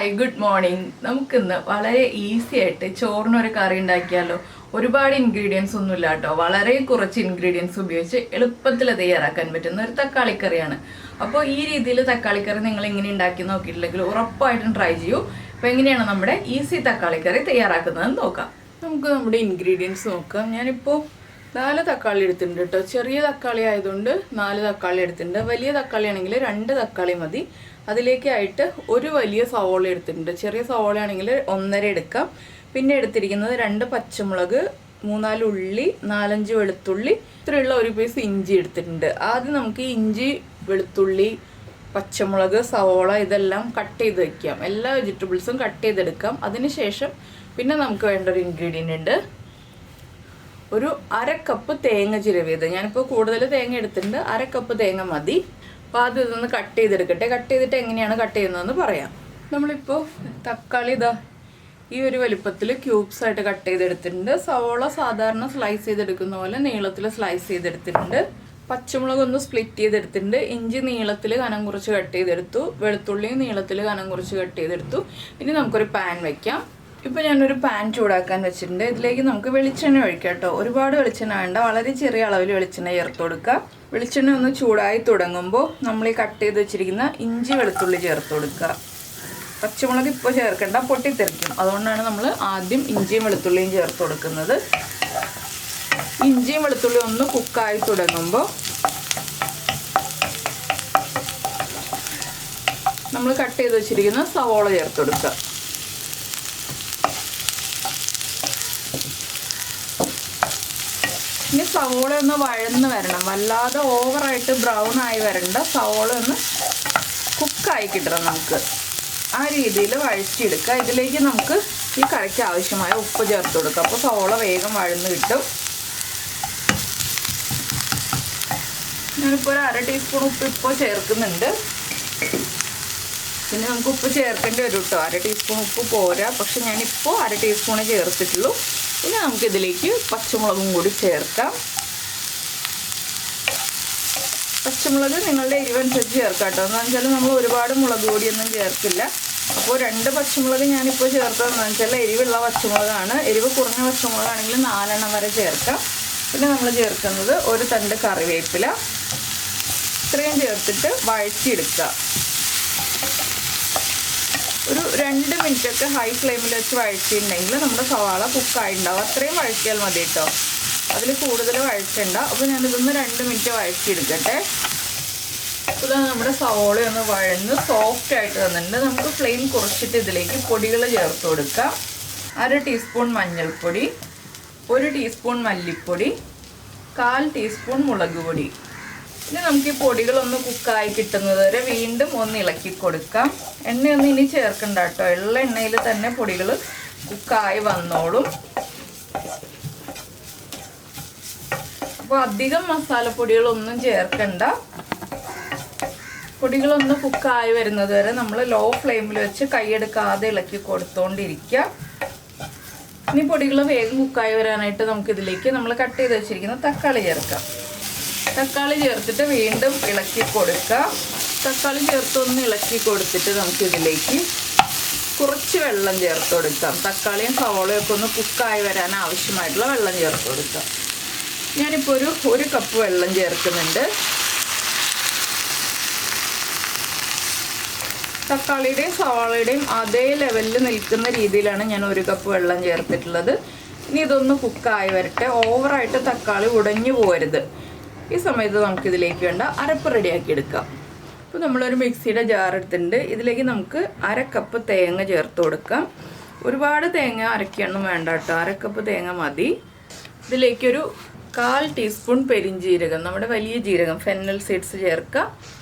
Hi good morning. നമുക്കിന്ന് വളരെ easy ആയിട്ട് ചോറിനൊരു കറി ഉണ്ടാക്കിയാലോ. ഒരുപാട് ഇൻഗ്രീഡിയൻസ് ഒന്നുമില്ല കേട്ടോ, വളരെ കുറച്ച് ഇൻഗ്രീഡിയൻസ് ഉപയോഗിച്ച് എളുപ്പത്തിൽ തയ്യാറാക്കാൻ പറ്റുന്ന ഒരു തക്കാളിക്കറിയാണ്. അപ്പോൾ ഈ രീതിയിൽ തക്കാളിക്കറി നിങ്ങൾ ഇങ്ങനെ ഉണ്ടാക്കി നോക്കിയിട്ടില്ലെങ്കിൽ ഉറപ്പായിട്ടും ട്രൈ ചെയ്യൂ. അപ്പോൾ എങ്ങനെയാണ് നമ്മുടെ ഈസി തക്കാളിക്കറി തയ്യാറാക്കുന്നതെന്ന് നോക്കാം. നമുക്ക് നമ്മുടെ ഇൻഗ്രീഡിയൻസ് നോക്കാം. ഞാനിപ്പോൾ 4 തക്കാളി എടുത്തിട്ടുണ്ട് കേട്ടോ. ചെറിയ തക്കാളി ആയതുകൊണ്ട് 4 തക്കാളി എടുത്തിട്ടുണ്ട്. വലിയ തക്കാളി ആണെങ്കിൽ 2 തക്കാളി മതി. അതിലേക്കായിട്ട് ഒരു വലിയ സവോള എടുത്തിട്ടുണ്ട്. ചെറിയ സവോള ആണെങ്കിൽ 1.5 എടുക്കാം. പിന്നെ എടുത്തിരിക്കുന്നത് 2 പച്ചമുളക്, 3-4 ഉള്ളി, 4-5 വെളുത്തുള്ളി, ഇത്രയുള്ള ഒരു പീസ് ഇഞ്ചി എടുത്തിട്ടുണ്ട്. ആദ്യം നമുക്ക് ഇഞ്ചി, വെളുത്തുള്ളി, പച്ചമുളക്, സവോള ഇതെല്ലാം കട്ട് ചെയ്ത് വയ്ക്കാം. എല്ലാ വെജിറ്റബിൾസും കട്ട് ചെയ്തെടുക്കാം. അതിനുശേഷം പിന്നെ നമുക്ക് വേണ്ട ഒരു ഇൻഗ്രീഡിയൻ്റ് ഉണ്ട്. ഒരു 1/2 കപ്പ് തേങ്ങ ചിരവിയത്. ഞാനിപ്പോൾ കൂടുതൽ തേങ്ങ എടുത്തിട്ടുണ്ട്, 1/2 കപ്പ് തേങ്ങ മതി. അപ്പോൾ ആദ്യം ഇതൊന്ന് കട്ട് ചെയ്തെടുക്കട്ടെ. കട്ട് ചെയ്തിട്ട് എങ്ങനെയാണ് കട്ട് ചെയ്യുന്നതെന്ന് പറയാം. നമ്മളിപ്പോൾ തക്കാളി ഇതാ ഈ ഒരു വലിപ്പത്തിൽ ക്യൂബ്സ് ആയിട്ട് കട്ട് ചെയ്തെടുത്തിട്ടുണ്ട്. സവോള സാധാരണ സ്ലൈസ് ചെയ്തെടുക്കുന്ന പോലെ നീളത്തിൽ സ്ലൈസ് ചെയ്തെടുത്തിട്ടുണ്ട്. പച്ചമുളക് ഒന്ന് സ്പ്ലിറ്റ് ചെയ്തെടുത്തിട്ടുണ്ട്. ഇഞ്ചി നീളത്തിൽ കനം കുറച്ച് കട്ട് ചെയ്തെടുത്തു. വെളുത്തുള്ളി നീളത്തിൽ കനം കുറച്ച് കട്ട് ചെയ്തെടുത്തു. ഇനി നമുക്കൊരു പാൻ വയ്ക്കാം. ഇപ്പോൾ ഞാനൊരു പാൻ ചൂടാക്കാൻ വെച്ചിട്ടുണ്ട്. ഇതിലേക്ക് നമുക്ക് വെളിച്ചെണ്ണ ഒഴിക്കാം കേട്ടോ. ഒരുപാട് വെളിച്ചെണ്ണ വേണ്ട, വളരെ ചെറിയ അളവിൽ വെളിച്ചെണ്ണ ചേർത്ത് കൊടുക്കുക. വെളിച്ചെണ്ണ ഒന്ന് ചൂടായി തുടങ്ങുമ്പോൾ നമ്മൾ ഈ കട്ട് ചെയ്ത് വെച്ചിരിക്കുന്ന ഇഞ്ചി, വെളുത്തുള്ളി ചേർത്ത് കൊടുക്കുക. പച്ചമുളക് ഇപ്പോൾ ചേർക്കേണ്ട, പൊട്ടിത്തെറിക്കും. അതുകൊണ്ടാണ് നമ്മൾ ആദ്യം ഇഞ്ചിയും വെളുത്തുള്ളിയും ചേർത്ത് കൊടുക്കുന്നത്. ഇഞ്ചിയും വെളുത്തുള്ളിയും ഒന്ന് കുക്കായി തുടങ്ങുമ്പോൾ നമ്മൾ കട്ട് ചെയ്ത് വെച്ചിരിക്കുന്ന സവോള ചേർത്ത് കൊടുക്കുക. ഇനി സവോള ഒന്ന് വഴന്ന് വരണം, വല്ലാതെ ഓവറായിട്ട് ബ്രൗൺ ആയി വരണ്ട. സവോള ഒന്ന് കുക്കായി കിട്ടണം നമുക്ക്. ആ രീതിയിൽ വഴറ്റിയെടുക്കുക. ഇതിലേക്ക് നമുക്ക് ഈ കറിക്ക് ആവശ്യമായ ഉപ്പ് ചേർത്ത് കൊടുക്കുക. അപ്പോൾ സവോള വേഗം വഴന്ന് കിട്ടും. ഞാനിപ്പോൾ ഒരു 1/2 ടീസ്പൂൺ ഉപ്പ് ഇപ്പോൾ ചേർക്കുന്നുണ്ട്. പിന്നെ നമുക്ക് ഉപ്പ് ചേർക്കേണ്ടി വരും കേട്ടോ. 1/2 ടീസ്പൂൺ ഉപ്പ് പോരാ, പക്ഷെ ഞാനിപ്പോൾ 1/2 ടീസ്പൂണേ ചേർത്തിട്ടുള്ളൂ. ഇനി നമുക്കിതിലേക്ക് പച്ചമുളകും കൂടി ചേർക്കാം. പച്ചമുളക് നിങ്ങളുടെ എരിവനുസരിച്ച് ചേർക്കാം കേട്ടോ. എന്താണെന്ന് വെച്ചാൽ നമ്മൾ ഒരുപാട് മുളക് പൊടിയൊന്നും ചേർക്കില്ല. അപ്പോൾ 2 പച്ചമുളക് ഞാനിപ്പോൾ ചേർത്തതെന്ന് വെച്ചാൽ എരിവുള്ള പച്ചമുളകാണ്. എരിവ് കുറഞ്ഞ പച്ചമുളകാണെങ്കിൽ 4 എണ്ണം വരെ ചേർക്കാം. പിന്നെ നമ്മൾ ചേർക്കുന്നത് ഒരു തണ്ട് കറിവേപ്പില. ഇത്രയും ചേർത്തിട്ട് വഴറ്റിയെടുക്കുക. ഒരു 2 മിനിറ്റൊക്കെ ഹൈ ഫ്ലെയിമിൽ വെച്ച് വഴറ്റിയിട്ടുണ്ടെങ്കിൽ നമ്മുടെ സവാള കുക്കായിട്ടുണ്ടാവും. അത്രയും വഴറ്റിയാൽ മതി കേട്ടോ, അതിൽ കൂടുതൽ വഴറ്റണ്ട. അപ്പോൾ ഞാനിതൊന്ന് 2 മിനിറ്റ് വഴറ്റിയെടുക്കട്ടെ. അപ്പോൾ നമ്മുടെ സവാള ഒന്ന് വഴന്ന് സോഫ്റ്റ് ആയിട്ട് വന്നിട്ടുണ്ട്. നമുക്ക് ഫ്ലെയിം കുറച്ചിട്ട് ഇതിലേക്ക് പൊടികൾ ചേർത്ത് കൊടുക്കാം. 1/2 ടീസ്പൂൺ മഞ്ഞൾപ്പൊടി, 1 ടീസ്പൂൺ മല്ലിപ്പൊടി, 1/4 ടീസ്പൂൺ മുളക് പൊടി. ഇനി നമുക്ക് ഈ പൊടികളൊന്ന് കുക്കായി കിട്ടുന്നത് വരെ വീണ്ടും ഒന്ന് ഇളക്കി കൊടുക്കാം. എണ്ണയൊന്നും ഇനി ചേർക്കണ്ട കേട്ടോ, ഉള്ള എണ്ണയിൽ തന്നെ പൊടികൾ കുക്കായി വന്നോളും. അപ്പോൾ അധികം മസാലപ്പൊടികളൊന്നും ചേർക്കണ്ട. പൊടികളൊന്ന് കുക്കായി വരുന്നത് വരെ നമ്മൾ ലോ ഫ്ലെയിമിൽ വെച്ച് കൈയെടുക്കാതെ ഇളക്കി കൊടുത്തോണ്ടിരിക്കുക. ഇനി പൊടികൾ വേഗം കുക്കായി വരാനായിട്ട് നമുക്കിതിലേക്ക് നമ്മൾ കട്ട് ചെയ്ത് വെച്ചിരിക്കുന്ന തക്കാളി ചേർക്കാം. തക്കാളി ചേർത്തിട്ട് വീണ്ടും ഇളക്കി കൊടുക്കുക. തക്കാളി ചേർത്തൊന്ന് ഇളക്കി കൊടുത്തിട്ട് നമുക്കിതിലേക്ക് കുറച്ച് വെള്ളം ചേർത്ത് കൊടുക്കാം. തക്കാളിയും സവോളയും ഒക്കെ ഒന്ന് കുക്കായി വരാൻ ആവശ്യമായിട്ടുള്ള വെള്ളം ചേർത്ത് കൊടുക്കാം. ഞാനിപ്പോൾ ഒരു കപ്പ് വെള്ളം ചേർക്കുന്നുണ്ട്. തക്കാളിയുടെയും സവാളയുടെയും അതേ ലെവലിൽ നിൽക്കുന്ന രീതിയിലാണ് ഞാൻ 1 കപ്പ് വെള്ളം ചേർത്തിട്ടുള്ളത്. ഇനി ഇതൊന്ന് കുക്കായി വരട്ടെ. ഓവറായിട്ട് തക്കാളി ഉടഞ്ഞു പോകരുത്. ഈ സമയത്ത് നമുക്കിതിലേക്ക് വേണ്ട അരപ്പ് റെഡിയാക്കി എടുക്കാം. അപ്പോൾ നമ്മളൊരു മിക്സിയുടെ ജാർ എടുത്തിട്ടുണ്ട്. ഇതിലേക്ക് നമുക്ക് 1/2 കപ്പ് തേങ്ങ ചേർത്ത് കൊടുക്കാം. ഒരുപാട് തേങ്ങ അരയ്ക്കൊന്നും വേണ്ട കേട്ടോ, 1/2 കപ്പ് തേങ്ങ മതി. ഇതിലേക്കൊരു 1/4 ടീസ്പൂൺ പെരിഞ്ജീരകം, നമ്മുടെ വലിയ ജീരകം, ഫെന്നൽ സീഡ്സ് ചേർക്കുക.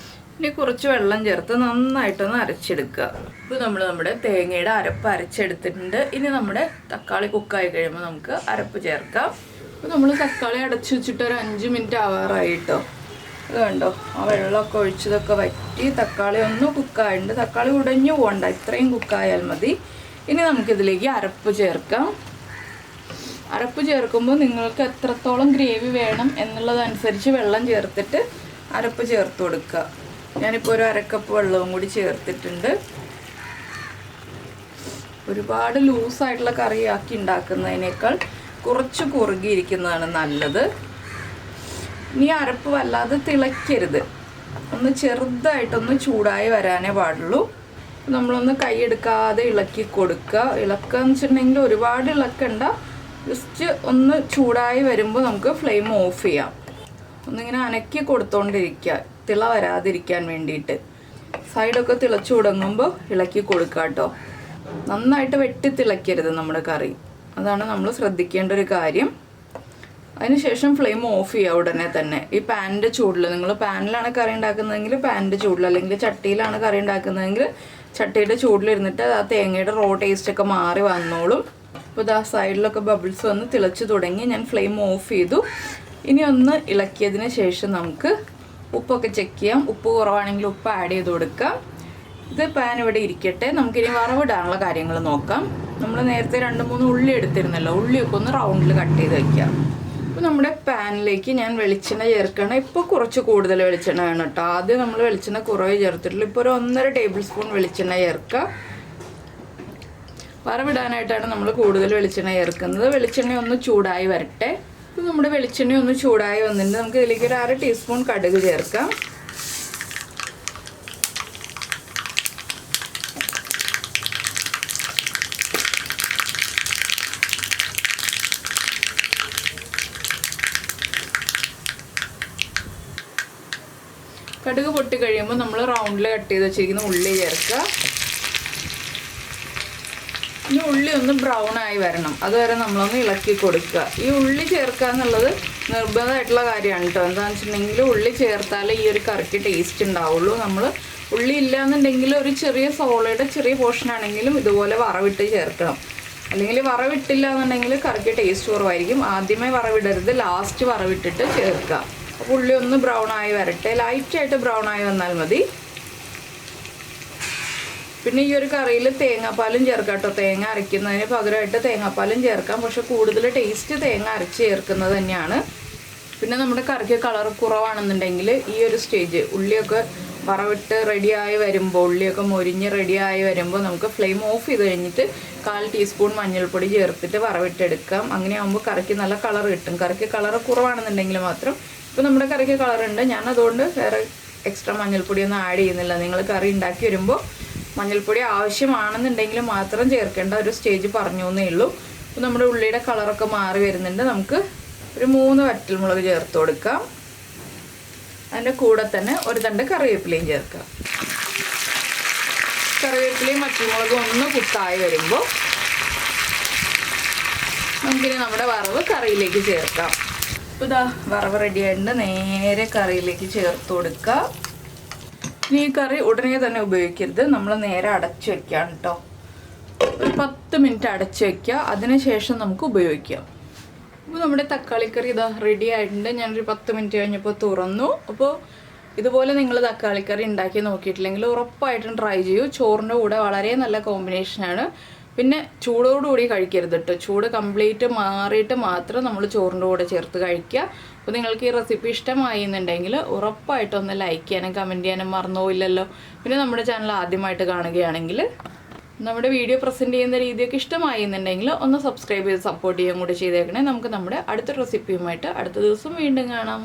ഇനി കുറച്ച് വെള്ളം ചേർത്ത് നന്നായിട്ടൊന്ന് അരച്ചെടുക്കുക. ഇപ്പോൾ നമ്മൾ നമ്മുടെ തേങ്ങയുടെ അരപ്പ് അരച്ചെടുത്തിട്ടുണ്ട്. ഇനി നമ്മുടെ തക്കാളി കുക്കായി കഴിയുമ്പോൾ നമുക്ക് അരപ്പ് ചേർക്കാം. അപ്പോൾ നമ്മൾ തക്കാളി അടച്ചു വെച്ചിട്ട് ഒരു 5 മിനിറ്റ് ആവാറായിട്ടോ. ഇത് കണ്ടോ, ആ വെള്ളമൊക്കെ ഒഴിച്ചതൊക്കെ വറ്റി തക്കാളി ഒന്ന് കുക്കായിട്ടുണ്ട്. തക്കാളി ഉടഞ്ഞു പോകണ്ട, ഇത്രയും കുക്കായാൽ മതി. ഇനി നമുക്കിതിലേക്ക് അരപ്പ് ചേർക്കാം. അരപ്പ് ചേർക്കുമ്പോൾ നിങ്ങൾക്ക് എത്രത്തോളം ഗ്രേവി വേണം എന്നുള്ളതനുസരിച്ച് വെള്ളം ചേർത്തിട്ട് അരപ്പ് ചേർത്ത് കൊടുക്കുക. ഞാനിപ്പോൾ ഒരു 1/2 കപ്പ് വെള്ളവും കൂടി ചേർത്തിട്ടുണ്ട്. ഒരുപാട് ലൂസായിട്ടുള്ള കറിയാക്കി ഉണ്ടാക്കുന്നതിനേക്കാൾ കുറച്ച് കുറുകിയിരിക്കുന്നതാണ് നല്ലത്. ഇനി അരപ്പ് വല്ലാതെ തിളയ്ക്കരുത്, ഒന്ന് ചെറുതായിട്ടൊന്ന് ചൂടായി വരാനേ പാടുള്ളൂ. നമ്മളൊന്ന് കൈയെടുക്കാതെ ഇളക്കി കൊടുക്കുക. ഇളക്കുക എന്ന് വെച്ചിട്ടുണ്ടെങ്കിൽ ഒരുപാട് ഇളക്കണ്ട, ജസ്റ്റ് ഒന്ന് ചൂടായി വരുമ്പോൾ നമുക്ക് ഫ്ലെയിം ഓഫ് ചെയ്യാം. ഒന്നിങ്ങനെ അനക്കി കൊടുത്തോണ്ടിരിക്കുക, തിള വരാതിരിക്കാൻ വേണ്ടിയിട്ട്. സൈഡൊക്കെ തിളച്ചു തുടങ്ങുമ്പോൾ ഇളക്കി കൊടുക്കുക കേട്ടോ. നന്നായിട്ട് വെട്ടി തിളയ്ക്കരുത് നമ്മുടെ കറി, അതാണ് നമ്മൾ ശ്രദ്ധിക്കേണ്ട ഒരു കാര്യം. അതിനുശേഷം ഫ്ലെയിം ഓഫ് ചെയ്യുക ഉടനെ തന്നെ. ഈ പാനിൻ്റെ ചൂടിൽ, നിങ്ങൾ പാനിലാണ് കറി ഉണ്ടാക്കുന്നതെങ്കിൽ പാനിൻ്റെ ചൂടിൽ, അല്ലെങ്കിൽ ചട്ടിയിലാണ് കറി ഉണ്ടാക്കുന്നതെങ്കിൽ ചട്ടിയുടെ ചൂടിലിരുന്നിട്ട് ആ തേങ്ങയുടെ റോ ടേസ്റ്റൊക്കെ മാറി വന്നോളും. അപ്പോൾ ഇതാ സൈഡിലൊക്കെ ബബിൾസ് വന്ന് തിളച്ച് തുടങ്ങി. ഞാൻ ഫ്ലെയിം ഓഫ് ചെയ്തു. ഇനി ഒന്ന് ഇളക്കിയതിന് ശേഷം നമുക്ക് ഉപ്പൊക്കെ ചെക്ക് ചെയ്യാം. ഉപ്പ് കുറവാണെങ്കിൽ ഉപ്പ് ആഡ് ചെയ്ത് കൊടുക്കാം. ഇത് പാൻ ഇവിടെ ഇരിക്കട്ടെ, നമുക്കിനി വറവിടാനുള്ള കാര്യങ്ങൾ നോക്കാം. നമ്മൾ നേരത്തെ 2-3 ഉള്ളി എടുത്തിരുന്നല്ലോ, ഉള്ളിയൊക്കെ ഒന്ന് റൗണ്ടിൽ കട്ട് ചെയ്ത് വയ്ക്കാം. അപ്പോൾ നമ്മുടെ പാനിലേക്ക് ഞാൻ വെളിച്ചെണ്ണ ചേർക്കണം. ഇപ്പോൾ കുറച്ച് കൂടുതൽ വെളിച്ചെണ്ണ വേണം കേട്ടോ. ആദ്യം നമ്മൾ വെളിച്ചെണ്ണ കുറവേ ചേർത്തിട്ടുള്ളൂ. ഇപ്പോൾ ഒരു 1.5 ടേബിൾ സ്പൂൺ വെളിച്ചെണ്ണ ചേർക്കുക. വറവിടാനായിട്ടാണ് നമ്മൾ കൂടുതൽ വെളിച്ചെണ്ണ ചേർക്കുന്നത്. വെളിച്ചെണ്ണ ഒന്ന് ചൂടായി വരട്ടെ. ഇപ്പോൾ നമ്മുടെ വെളിച്ചെണ്ണ ഒന്ന് ചൂടായി വന്നിട്ട് നമുക്ക് ഇതിലേക്ക് ഒരു 1/2 ടീസ്പൂൺ കടുക് ചേർക്കാം. കടുക് പൊട്ടി കഴിയുമ്പോൾ നമ്മൾ റൗണ്ടിൽ കട്ട് ചെയ്ത് വെച്ചിരിക്കുന്ന ഉള്ളി ചേർക്കുക. ഇനി ഉള്ളി ഒന്ന് ബ്രൗൺ ആയി വരണം, അതുവരെ നമ്മളൊന്ന് ഇളക്കി കൊടുക്കുക. ഈ ഉള്ളി ചേർക്കുക എന്നുള്ളത് നിർബന്ധമായിട്ടുള്ള കാര്യമാണ് കേട്ടോ. എന്താണെന്ന് വെച്ചിട്ടുണ്ടെങ്കിൽ ഉള്ളി ചേർത്താലേ ഈ ഒരു കറിക്ക് ടേസ്റ്റ് ഉണ്ടാവുള്ളൂ. നമ്മൾ ഉള്ളി ഇല്ലയെന്നുണ്ടെങ്കിൽ ഒരു ചെറിയ സോളയുടെ ചെറിയ പോർഷൻ ആണെങ്കിലും ഇതുപോലെ വറവിട്ട് ചേർക്കണം. അല്ലെങ്കിൽ വറവിട്ടില്ല എന്നുണ്ടെങ്കിൽ കറിക്ക് ടേസ്റ്റ് കുറവായിരിക്കും. ആദ്യമേ വറവിടരുത്, ലാസ്റ്റ് വറവിട്ടിട്ട് ചേർക്കുക. അപ്പോൾ ഉള്ളി ഒന്ന് ബ്രൗൺ ആയി വരട്ടെ. ലൈറ്റായിട്ട് ബ്രൗൺ ആയി വന്നാൽ മതി. പിന്നെ ഈ ഒരു കറിയിൽ തേങ്ങാപ്പാലും ചേർക്കാം കേട്ടോ. തേങ്ങ അരയ്ക്കുന്നതിന് പകരമായിട്ട് തേങ്ങാപ്പാലും ചേർക്കാം, പക്ഷെ കൂടുതൽ ടേസ്റ്റ് തേങ്ങ അരച്ച് ചേർക്കുന്നത് തന്നെയാണ്. പിന്നെ നമ്മുടെ കറിക്ക് കളർ കുറവാണെന്നുണ്ടെങ്കിൽ ഈ ഒരു സ്റ്റേജ് ഉള്ളിയൊക്കെ വറവിട്ട് റെഡിയായി വരുമ്പോൾ, ഉള്ളിയൊക്കെ മൊരിഞ്ഞ് റെഡിയായി വരുമ്പോൾ നമുക്ക് ഫ്ലെയിം ഓഫ് ചെയ്ത് കഴിഞ്ഞിട്ട് 1/4 ടീസ്പൂൺ മഞ്ഞൾപ്പൊടി ചേർത്തിട്ട് വറവിട്ടെടുക്കാം. അങ്ങനെ ആകുമ്പോൾ കറിക്ക് നല്ല കളർ കിട്ടും. കറിക്ക് കളർ കുറവാണെന്നുണ്ടെങ്കിൽ മാത്രം. ഇപ്പോൾ നമ്മുടെ കറിക്ക് കളറുണ്ട്, ഞാൻ അതുകൊണ്ട് വേറെ എക്സ്ട്രാ മഞ്ഞൾപ്പൊടിയൊന്നും ആഡ് ചെയ്യുന്നില്ല. നിങ്ങൾ കറി ഉണ്ടാക്കി വരുമ്പോൾ മഞ്ഞൾപ്പൊടി ആവശ്യമാണെന്നുണ്ടെങ്കിൽ മാത്രം ചേർക്കേണ്ട ഒരു സ്റ്റേജ് പറഞ്ഞു എന്നേ ഉള്ളൂ. അപ്പോൾ നമ്മുടെ ഉള്ളിയുടെ കളറൊക്കെ മാറി വരുന്നുണ്ട്. നമുക്ക് ഒരു 3 വറ്റൽമുളക് ചേർത്ത് കൊടുക്കാം. അതിൻ്റെ കൂടെ തന്നെ ഒരു തണ്ട് കറിവേപ്പിലയും ചേർക്കാം. കറിവേപ്പിലയും വറ്റൽമുളകും ഒന്ന് കുത്തായി വരുമ്പോൾ നമുക്കിനി നമ്മുടെ വറവ് കറിയിലേക്ക് ചേർക്കാം. അപ്പോൾ ഇതാ വറവ് റെഡി ആയിട്ടുണ്ട്. നേരെ കറിയിലേക്ക് ചേർത്ത് കൊടുക്കുക. ഇനി ഈ കറി ഉടനെ തന്നെ ഉപയോഗിക്കരുത്, നമ്മൾ നേരെ അടച്ചു വെക്കാം കേട്ടോ. ഒരു 10 മിനിറ്റ് അടച്ചു വയ്ക്കുക, അതിനുശേഷം നമുക്ക് ഉപയോഗിക്കാം. അപ്പോൾ നമ്മുടെ തക്കാളിക്കറി ഇതാ റെഡി ആയിട്ടുണ്ട്. ഞാനൊരു 10 മിനിറ്റ് കഴിഞ്ഞപ്പോൾ തുറന്നു. അപ്പോൾ ഇതുപോലെ നിങ്ങൾ തക്കാളിക്കറി ഉണ്ടാക്കി നോക്കിയിട്ടില്ലെങ്കിൽ ഉറപ്പായിട്ടും ട്രൈ ചെയ്യൂ. ചോറിൻ്റെ കൂടെ വളരെ നല്ല കോമ്പിനേഷനാണ്. പിന്നെ ചൂടോടുകൂടി കഴിക്കരുത് കേട്ടോ. ചൂട് കംപ്ലീറ്റ് മാറിയിട്ട് മാത്രം നമ്മൾ ചോറിൻ്റെ കൂടെ ചേർത്ത് കഴിക്കുക. അപ്പോൾ നിങ്ങൾക്ക് ഈ റെസിപ്പി ഇഷ്ടമായി എന്നുണ്ടെങ്കിൽ ഉറപ്പായിട്ടും ഒന്ന് ലൈക്ക് ചെയ്യാനും കമൻറ്റ് ചെയ്യാനും മറന്നുപോയില്ലല്ലോ. പിന്നെ നമ്മുടെ ചാനൽ ആദ്യമായിട്ട് കാണുകയാണെങ്കിൽ നമ്മുടെ വീഡിയോ പ്രസൻറ്റ് ചെയ്യുന്ന രീതിയൊക്കെ ഇഷ്ടമായി എന്നുണ്ടെങ്കിൽ ഒന്ന് സബ്സ്ക്രൈബ് ചെയ്ത് സപ്പോർട്ട് ചെയ്യാൻ കൂടി ചെയ്തേക്കണേ. നമുക്ക് നമ്മുടെ അടുത്ത റെസിപ്പിയുമായിട്ട് അടുത്ത ദിവസം വീണ്ടും കാണാം.